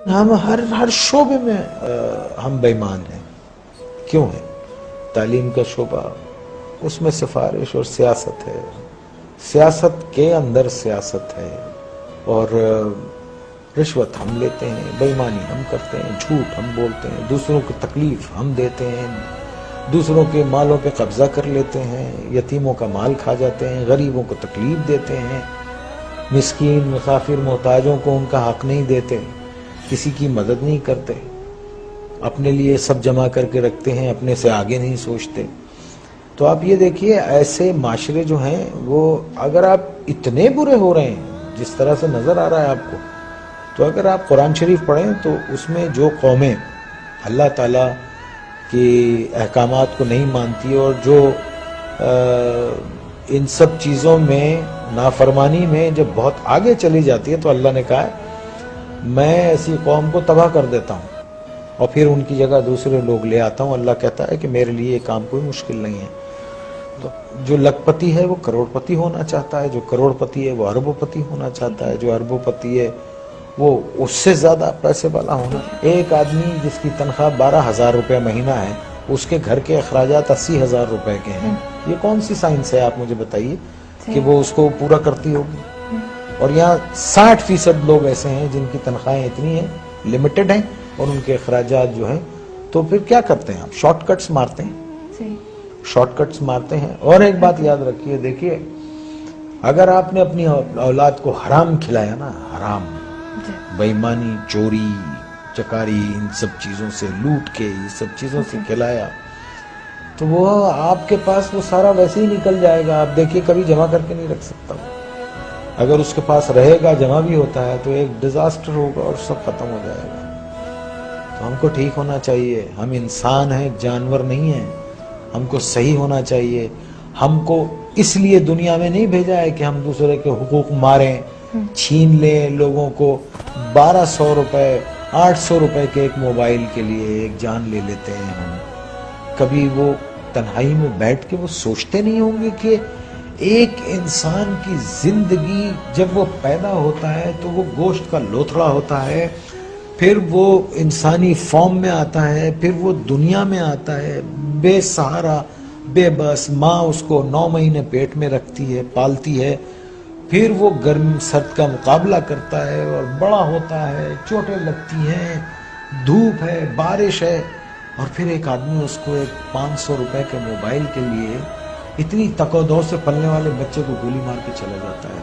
ہم ہر شعبے میں ہم بے ایمان ہیں. کیوں ہیں؟ تعلیم کا شعبہ، اس میں سفارش اور سیاست ہے، سیاست کے اندر سیاست ہے، اور رشوت ہم لیتے ہیں، بے ایمانی ہم کرتے ہیں، جھوٹ ہم بولتے ہیں، دوسروں کو تکلیف ہم دیتے ہیں، دوسروں کے مالوں پہ قبضہ کر لیتے ہیں، یتیموں کا مال کھا جاتے ہیں، غریبوں کو تکلیف دیتے ہیں، مسکین مسافر محتاجوں کو ان کا حق نہیں دیتے، کسی کی مدد نہیں کرتے، اپنے لیے سب جمع کر کے رکھتے ہیں، اپنے سے آگے نہیں سوچتے. تو آپ یہ دیکھیے ایسے معاشرے جو ہیں وہ اگر آپ اتنے برے ہو رہے ہیں جس طرح سے نظر آ رہا ہے آپ کو، تو اگر آپ قرآن شریف پڑھیں تو اس میں جو قومیں اللہ تعالیٰ کی احکامات کو نہیں مانتی اور جو ان سب چیزوں میں نافرمانی میں جب بہت آگے چلی جاتی ہے تو اللہ نے کہا ہے میں ایسی قوم کو تباہ کر دیتا ہوں اور پھر ان کی جگہ دوسرے لوگ لے آتا ہوں. اللہ کہتا ہے کہ میرے لیے یہ کام کوئی مشکل نہیں ہے. تو جو لکھ پتی ہے وہ کروڑ پتی ہونا چاہتا ہے، جو کروڑ پتی ہے وہ اربوں پتی ہونا چاہتا ہے، جو اربوں پتی ہے وہ اس سے زیادہ پیسے والا ہونا. ایک آدمی جس کی تنخواہ 12,000 روپے مہینہ ہے، اس کے گھر کے اخراجات 80,000 روپے کے ہیں. یہ کون سی سائنس ہے آپ مجھے بتائیے کہ وہ اس کو پورا کرتی ہوگی؟ اور یہاں 60% لوگ ایسے ہیں جن کی تنخواہیں اتنی ہیں، لمیٹڈ ہیں، اور ان کے اخراجات جو ہیں. تو پھر کیا کرتے ہیں آپ؟ شارٹ کٹس مارتے ہیں، شارٹ کٹس مارتے ہیں. اور ایک بات یاد رکھیے، دیکھیے اگر آپ نے اپنی اولاد کو حرام کھلایا نا، حرام، بے ایمانی، چوری چکاری، ان سب چیزوں سے لوٹ کے یہ سب چیزوں سے کھلایا، تو وہ آپ کے پاس وہ سارا ویسے ہی نکل جائے گا. آپ دیکھیے کبھی جمع کر کے نہیں رکھ سکتا. اگر اس کے پاس رہے گا، جمع بھی ہوتا ہے، تو ایک ڈیزاسٹر ہوگا اور سب ختم ہو جائے گا. تو ہم کو ٹھیک ہونا چاہیے. ہم انسان ہیں، جانور نہیں ہیں. ہم کو صحیح ہونا چاہیے. ہم کو اس لیے دنیا میں نہیں بھیجا ہے کہ ہم دوسرے کے حقوق ماریں، چھین لیں لوگوں کو. 1200 روپے 800 روپے کے ایک موبائل کے لیے ایک جان لے لیتے ہیں ہم. کبھی وہ تنہائی میں بیٹھ کے وہ سوچتے نہیں ہوں گے کہ ایک انسان کی زندگی جب وہ پیدا ہوتا ہے تو وہ گوشت کا لوتھڑا ہوتا ہے، پھر وہ انسانی فارم میں آتا ہے، پھر وہ دنیا میں آتا ہے بے سہارا، بے بس. ماں اس کو 9 مہینے پیٹ میں رکھتی ہے، پالتی ہے، پھر وہ گرم سرد کا مقابلہ کرتا ہے اور بڑا ہوتا ہے، چوٹیں لگتی ہیں، دھوپ ہے، بارش ہے، اور پھر ایک آدمی اس کو ایک 500 روپے کے موبائل کے لیے اتنی تک و دو سے پلنے والے بچے کو گولی مار کے چلا جاتا ہے.